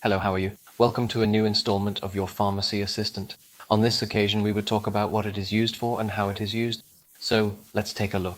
Hello, how are you? Welcome to a new installment of your Pharmacy Assistant. On this occasion, we would talk about what it is used for and how it is used. So, let's take a look.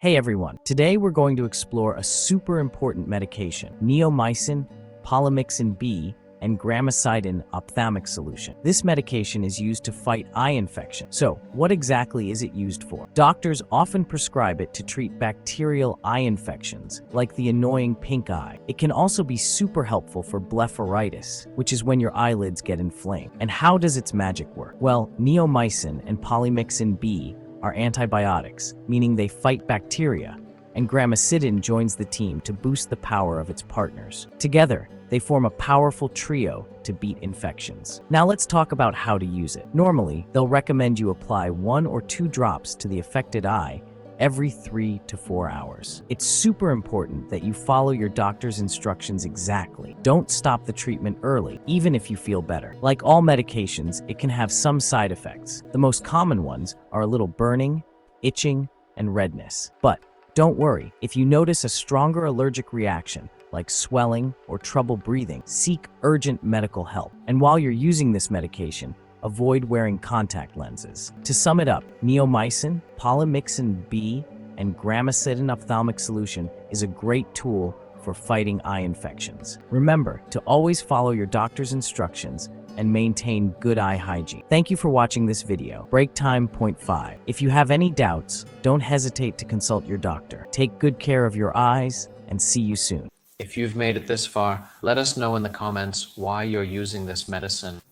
Hey everyone, today we're going to explore a super important medication, Neomycin, Polymyxin B, and Gramicidin ophthalmic solution. This medication is used to fight eye infection. So, what exactly is it used for? Doctors often prescribe it to treat bacterial eye infections, like the annoying pink eye. It can also be super helpful for Blepharitis, which is when your eyelids get inflamed. And how does its magic work? Well, Neomycin and Polymyxin B are antibiotics, meaning they fight bacteria, and Gramicidin joins the team to boost the power of its partners. Together, they form a powerful trio to beat infections. Now let's talk about how to use it. Normally, they'll recommend you apply 1 or 2 drops to the affected eye every 3 to 4 hours. It's super important that you follow your doctor's instructions exactly. Don't stop the treatment early, even if you feel better. Like all medications, it can have some side effects. The most common ones are a little burning, itching, and redness. But don't worry, if you notice a stronger allergic reaction, like swelling or trouble breathing, seek urgent medical help. And while you're using this medication, avoid wearing contact lenses. To sum it up, Neomycin, Polymyxin B, and Gramicidin ophthalmic solution is a great tool for fighting eye infections. Remember to always follow your doctor's instructions and maintain good eye hygiene. Thank you for watching this video. Break time point 5. If you have any doubts, don't hesitate to consult your doctor. Take good care of your eyes and see you soon. If you've made it this far, let us know in the comments why you're using this medicine.